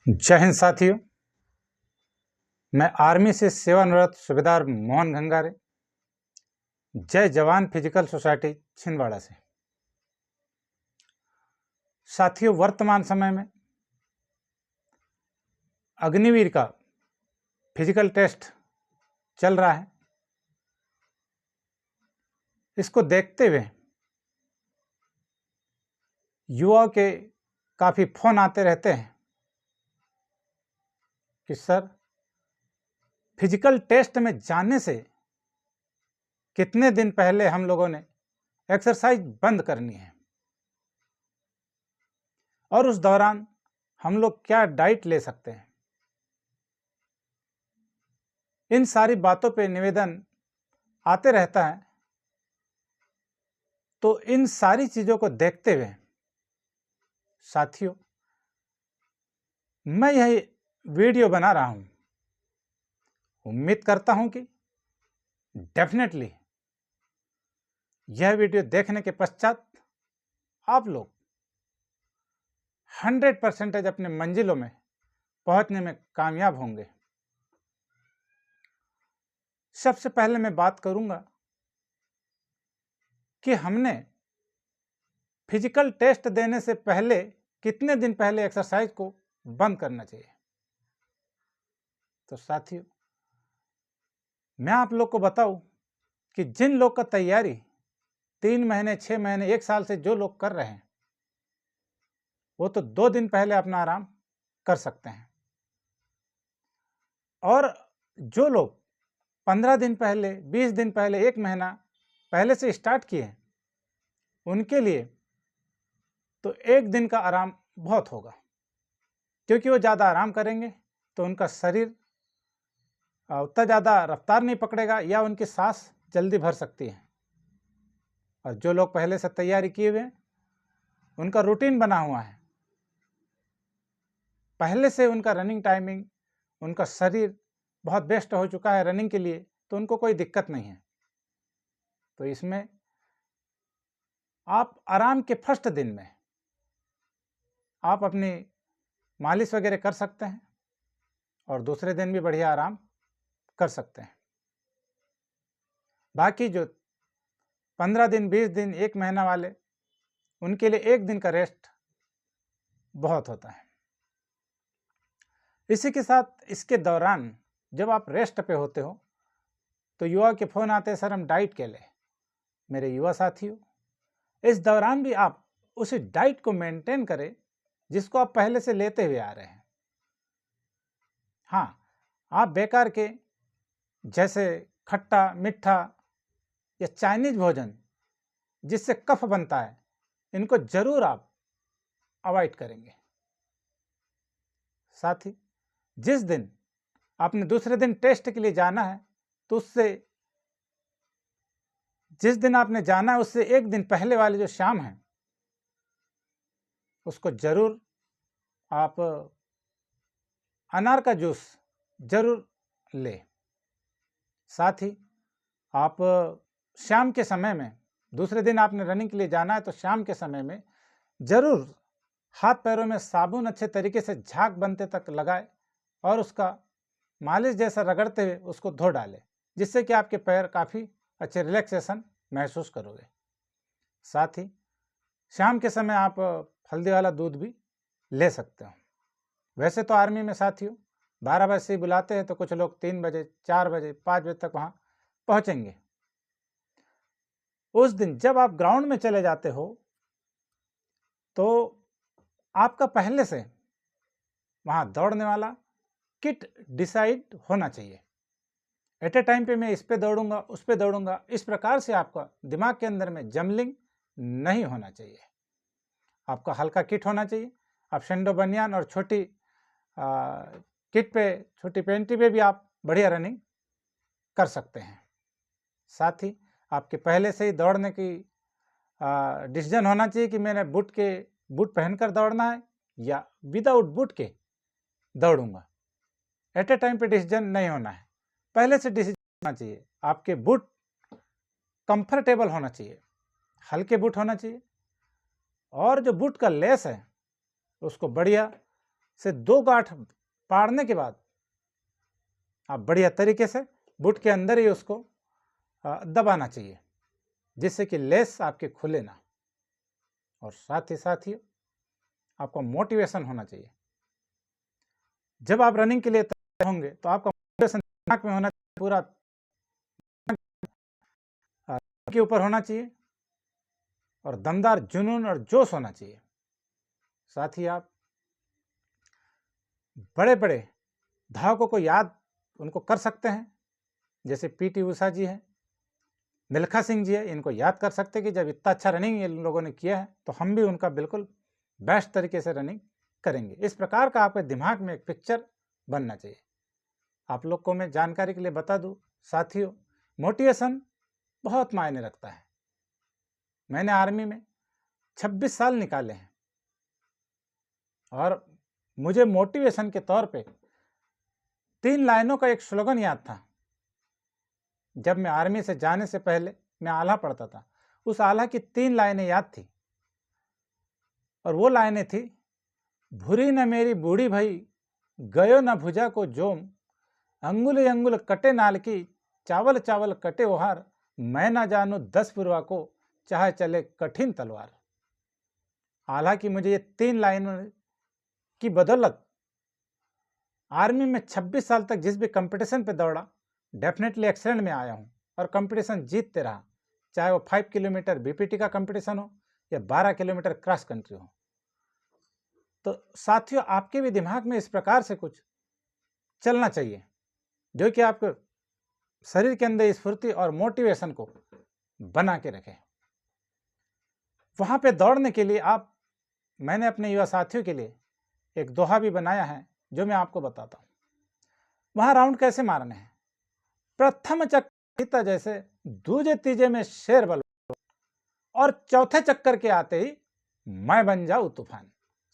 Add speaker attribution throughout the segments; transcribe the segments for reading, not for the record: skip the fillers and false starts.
Speaker 1: जय हिंद साथियों, मैं आर्मी से सेवानिवृत्त सूबेदार मोहन घंगारे जय जवान फिजिकल सोसाइटी छिंदवाड़ा से। साथियों, वर्तमान समय में अग्निवीर का फिजिकल टेस्ट चल रहा है। इसको देखते हुए युवाओं के काफ़ी फोन आते रहते हैं कि सर, फिजिकल टेस्ट में जाने से कितने दिन पहले हम लोगों ने एक्सरसाइज बंद करनी है और उस दौरान हम लोग क्या डाइट ले सकते हैं। इन सारी बातों पे निवेदन आते रहता है। तो इन सारी चीज़ों को देखते हुए साथियों, मैं यह वीडियो बना रहा हूं। उम्मीद करता हूं कि डेफिनेटली यह वीडियो देखने के पश्चात आप लोग 100% अपने मंजिलों में पहुंचने में कामयाब होंगे। सबसे पहले मैं बात करूंगा कि हमने फिजिकल टेस्ट देने से पहले कितने दिन पहले एक्सरसाइज को बंद करना चाहिए। तो साथियों, मैं आप लोग को बताऊं कि जिन लोग का तैयारी 3 महीने, 6 महीने, 1 साल से जो लोग कर रहे हैं, वो तो 2 दिन पहले अपना आराम कर सकते हैं। और जो लोग 15 दिन पहले, 20 दिन पहले, 1 महीना पहले से स्टार्ट किए, उनके लिए तो 1 दिन का आराम बहुत होगा, क्योंकि वो ज़्यादा आराम करेंगे तो उनका शरीर उतना ज़्यादा रफ्तार नहीं पकड़ेगा या उनकी सांस जल्दी भर सकती है। और जो लोग पहले से तैयारी किए हुए हैं, उनका रूटीन बना हुआ है, पहले से उनका रनिंग टाइमिंग, उनका शरीर बहुत बेस्ट हो चुका है रनिंग के लिए, तो उनको कोई दिक्कत नहीं है। तो इसमें आप आराम के फर्स्ट दिन में आप अपनी मालिश वगैरह कर सकते हैं और दूसरे दिन भी बढ़िया आराम कर सकते हैं। बाकी जो 15 दिन, 20 दिन, 1 महीना वाले, उनके लिए 1 दिन का रेस्ट बहुत होता है। इसी के साथ इसके दौरान जब आप रेस्ट पे होते हो तो युवा के फोन आते हैं, सर हम डाइट के लिए। मेरे युवा साथियों, इस दौरान भी आप उसी डाइट को मेंटेन करें जिसको आप पहले से लेते हुए आ रहे हैं। हाँ, आप बेकार के जैसे खट्टा, मीठा या चाइनीज भोजन जिससे कफ बनता है, इनको जरूर आप अवॉइड करेंगे। साथ ही जिस दिन आपने दूसरे दिन टेस्ट के लिए जाना है, तो जिस दिन आपने जाना है उससे 1 दिन पहले वाली जो शाम है, उसको जरूर आप अनार का जूस जरूर ले। साथ ही आप शाम के समय में, दूसरे दिन आपने रनिंग के लिए जाना है, तो शाम के समय में जरूर हाथ पैरों में साबुन अच्छे तरीके से झाग बनते तक लगाए और उसका मालिश जैसा रगड़ते हुए उसको धो डालें, जिससे कि आपके पैर काफ़ी अच्छे रिलैक्सेशन महसूस करोगे। साथ ही शाम के समय आप हल्दी वाला दूध भी ले सकते हो। वैसे तो आर्मी में साथियों 12 बजे से ही बुलाते हैं, तो कुछ लोग 3 बजे, 4 बजे, 5 बजे तक वहाँ पहुँचेंगे। उस दिन जब आप ग्राउंड में चले जाते हो तो आपका पहले से वहाँ दौड़ने वाला किट डिसाइड होना चाहिए। एट ए टाइम पे मैं इस पे दौड़ूंगा, उस पे दौड़ूंगा, इस प्रकार से आपका दिमाग के अंदर में जमलिंग नहीं होना चाहिए। आपका हल्का किट होना चाहिए। आप शंडो बनियान और छोटी किट पे, छोटी पेंटी पे भी आप बढ़िया रनिंग कर सकते हैं। साथ ही आपके पहले से ही दौड़ने की डिसीजन होना चाहिए कि मैंने बूट पहनकर दौड़ना है या विदाउट बूट के दौड़ूंगा। एट ए टाइम पे डिसीजन नहीं होना है, पहले से डिसीजन होना चाहिए। आपके बूट कंफर्टेबल होना चाहिए, हल्के बूट होना चाहिए और जो बूट का लेस है उसको बढ़िया से 2 गांठ पाड़ने के बाद आप बढ़िया तरीके से बूट के अंदर ही उसको दबाना चाहिए, जिससे कि लेस आपके खुले ना। और साथ ही आपको मोटिवेशन होना चाहिए। जब आप रनिंग के लिए तैयार होंगे तो आपका मोटिवेशन दिमाग में होना चाहिए, पूरा के ऊपर होना चाहिए और दमदार जुनून और जोश होना चाहिए। साथ ही आप बड़े बड़े धावकों को याद उनको कर सकते हैं, जैसे पीटी उषा जी हैं, मिल्खा सिंह जी है। इनको याद कर सकते हैं कि जब इतना अच्छा रनिंग इन लोगों ने किया है तो हम भी उनका बिल्कुल बेस्ट तरीके से रनिंग करेंगे। इस प्रकार का आपके दिमाग में एक पिक्चर बनना चाहिए। आप लोग को मैं जानकारी के लिए बता दूं साथियों, मोटिवेशन बहुत मायने रखता है। मैंने आर्मी में 26 साल निकाले हैं और मुझे मोटिवेशन के तौर पे 3 लाइनों का एक स्लोगन याद था। जब मैं आर्मी से जाने से पहले मैं आल्हा पढ़ता था, उस आल्हा की 3 लाइनें याद थी और वो लाइनें थी, भूरी न मेरी बूढ़ी भई, गयो न भुजा को जोम, अंगुल अंगुल कटे नाल की, चावल चावल कटे ओहार, मैं ना जानू 10 पुरवा को, चाहे चले कठिन तलवार। हालांकि मुझे ये 3 लाइनों की बदौलत आर्मी में 26 साल तक जिस भी कंपटीशन पे दौड़ा, डेफिनेटली एक्सीलेंट में आया हूँ और कंपटीशन जीतते रहा, चाहे वो 5 किलोमीटर बीपीटी का कंपटीशन हो या 12 किलोमीटर क्रॉस कंट्री हो। तो साथियों, आपके भी दिमाग में इस प्रकार से कुछ चलना चाहिए जो कि आपके शरीर के अंदर स्फूर्ति और मोटिवेशन को बना के रखे। वहां पे दौड़ने के लिए मैंने अपने युवा साथियों के लिए एक दोहा भी बनाया है जो मैं आपको बताता हूं। वहां राउंड कैसे मारने हैं, प्रथम चक्कर जैसे, दूजे तीजे में शेर बल, और चौथे चक्कर के आते ही मैं बन जाऊं तूफान।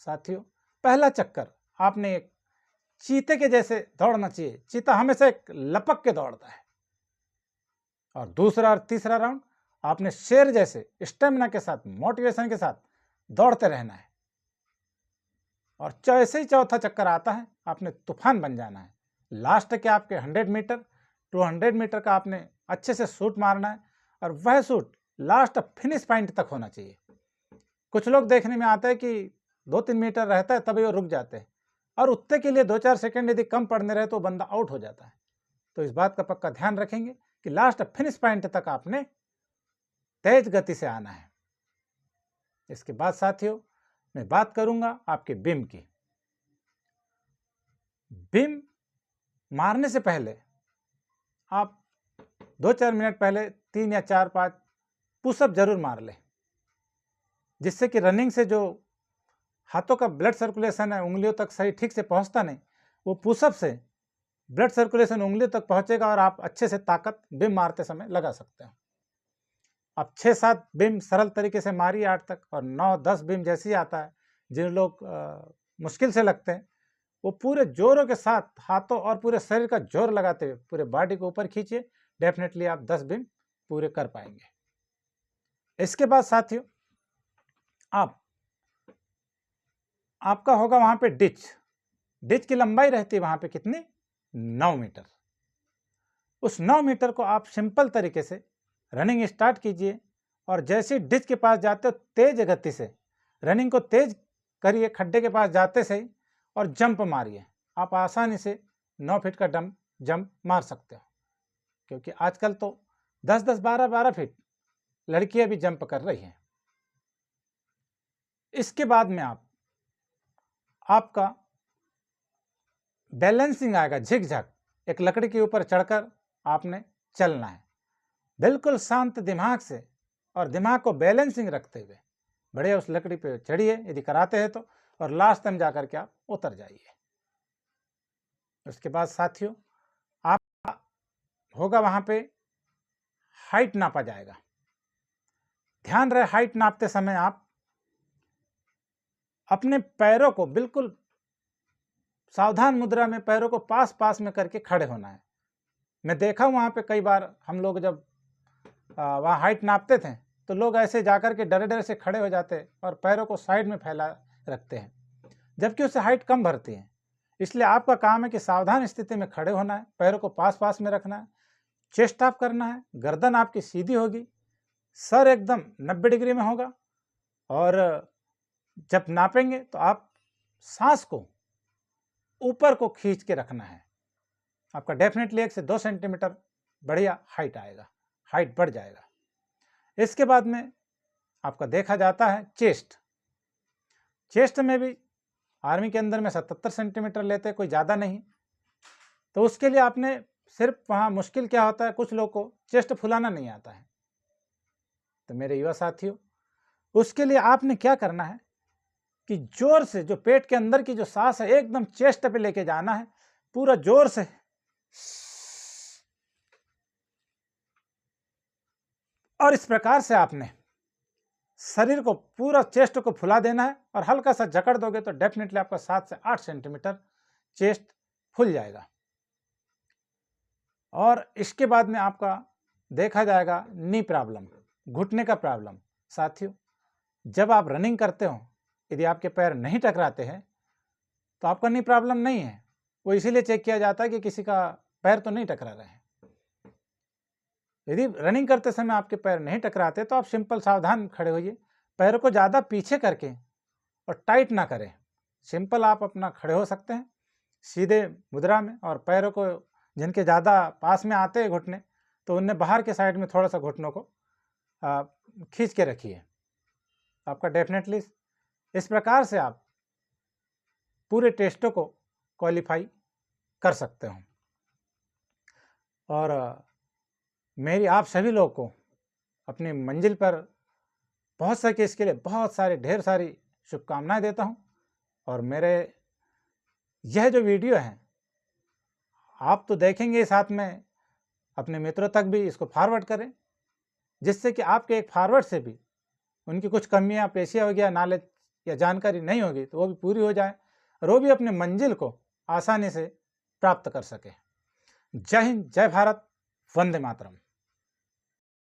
Speaker 1: साथियों, पहला चक्कर आपने एक चीते के जैसे दौड़ना चाहिए। चीता हमेशा एक लपक के दौड़ता है। और दूसरा और तीसरा राउंड आपने शेर जैसे स्टेमिना के साथ, मोटिवेशन के साथ दौड़ते रहना है। और जैसे ही चौथा चक्कर आता है आपने तूफान बन जाना है। लास्ट के आपके 100 मीटर 200 मीटर का आपने अच्छे से शूट मारना है और वह शूट लास्ट फिनिश पॉइंट तक होना चाहिए। कुछ लोग देखने में आता है कि 2-3 मीटर रहता है तभी वो रुक जाते हैं और उतने के लिए 2-4 सेकंड यदि कम पड़ने रहे तो बंदा आउट हो जाता है। तो इस बात का पक्का ध्यान रखेंगे कि लास्ट फिनिश पॉइंट तक आपने तेज गति से आना है। इसके बाद साथियों, मैं बात करूंगा आपके बीम की। बीम मारने से पहले आप 2-4 मिनट पहले 3 या 4-5 पुशअप जरूर मार लें, जिससे कि रनिंग से जो हाथों का ब्लड सर्कुलेशन है उंगलियों तक सही ठीक से पहुंचता नहीं, वो पुशअप से ब्लड सर्कुलेशन उंगलियों तक पहुंचेगा और आप अच्छे से ताकत बीम मारते समय लगा सकते हैं। आप 6-7 बीम सरल तरीके से मारिए 8 तक, और 9-10 बीम जैसे ही आता है, जिन लोग मुश्किल से लगते हैं वो पूरे जोरों के साथ हाथों और पूरे शरीर का जोर लगाते हुए पूरे बॉडी को ऊपर खींचिए। डेफिनेटली आप 10 बीम पूरे कर पाएंगे। इसके बाद साथियों, आपका होगा वहां पे डिच की लंबाई रहती है वहां पे कितनी, 9 मीटर। उस 9 मीटर को आप सिंपल तरीके से रनिंग स्टार्ट कीजिए और जैसे डिच के पास जाते हो तेज गति से रनिंग को तेज करिए, खड्डे के पास जाते से ही, और जंप मारिए। आप आसानी से 9 फीट का जंप मार सकते हो, क्योंकि आजकल तो 10-10, 12-12 फीट लड़कियां भी जंप कर रही हैं। इसके बाद में आपका बैलेंसिंग आएगा, झिकझक, एक लकड़ी के ऊपर चढ़कर आपने चलना है बिल्कुल शांत दिमाग से, और दिमाग को बैलेंसिंग रखते हुए बढ़िया उस लकड़ी पे चढ़िए यदि कराते हैं तो, और लास्ट टाइम जाकर के आप उतर जाइए। उसके बाद साथियों, आप होगा वहां पे हाइट नापा जाएगा। ध्यान रहे, हाइट नापते समय आप अपने पैरों को बिल्कुल सावधान मुद्रा में पैरों को पास पास में करके खड़े होना है। मैं देखा वहां पे कई बार हम लोग जब वहां हाइट नापते थे तो लोग ऐसे जाकर के डरे डरे से खड़े हो जाते और पैरों को साइड में फैला रखते हैं, जबकि उससे हाइट कम भरती है। इसलिए आपका काम है कि सावधान स्थिति में खड़े होना है, पैरों को पास पास में रखना है, चेस्ट अप करना है, गर्दन आपकी सीधी होगी, सर एकदम 90 डिग्री में होगा, और जब नापेंगे तो आप सांस को ऊपर को खींच के रखना है। आपका डेफिनेटली 1 से 2 सेंटीमीटर बढ़िया हाइट आएगा, हाइट बढ़ जाएगा। इसके बाद में आपका देखा जाता है चेस्ट। चेस्ट में भी आर्मी के अंदर में 77 सेंटीमीटर लेते हैं, कोई ज़्यादा नहीं। तो उसके लिए आपने सिर्फ वहाँ मुश्किल क्या होता है, कुछ लोग को चेस्ट फुलाना नहीं आता है। तो मेरे युवा साथियों, उसके लिए आपने क्या करना है कि जोर से जो पेट के अंदर की जो सांस है एकदम चेस्ट पे लेके जाना है, पूरा जोर से, और इस प्रकार से आपने शरीर को पूरा चेस्ट को फुला देना है, और हल्का सा जकड़ दोगे तो डेफिनेटली आपका 7 से 8 सेंटीमीटर चेस्ट फुल जाएगा। और इसके बाद में आपका देखा जाएगा नी प्रॉब्लम, घुटने का प्रॉब्लम। साथियों, जब आप रनिंग करते हो, यदि आपके पैर नहीं टकराते हैं तो आपका नी प्रॉब्लम नहीं है। वो इसीलिए चेक किया जाता है कि किसी का पैर तो नहीं टकरा रहे हैं। यदि रनिंग करते समय आपके पैर नहीं टकराते तो आप सिंपल सावधान खड़े होइए, पैरों को ज़्यादा पीछे करके और टाइट ना करें। सिंपल आप अपना खड़े हो सकते हैं सीधे मुद्रा में, और पैरों को जिनके ज़्यादा पास में आते हैं घुटने, तो उन्हें बाहर के साइड में थोड़ा सा घुटनों को खींच के रखिए। आपका डेफिनेटली इस प्रकार से आप पूरे टेस्टों को क्वालिफाई कर सकते हो। और मेरी आप सभी लोगों को अपनी मंजिल पर पहुंच सके इसके लिए बहुत सारे ढेर सारी शुभकामनाएं देता हूं। और मेरे यह जो वीडियो है आप तो देखेंगे, साथ में अपने मित्रों तक भी इसको फॉरवर्ड करें, जिससे कि आपके एक फॉरवर्ड से भी उनकी कुछ कमियां पेशियां हो गया, नॉलेज या जानकारी नहीं होगी तो वो भी पूरी हो जाए, और वो भी अपने मंजिल को आसानी से प्राप्त कर सके। जय हिंद, जय भारत, वंदे मातरम।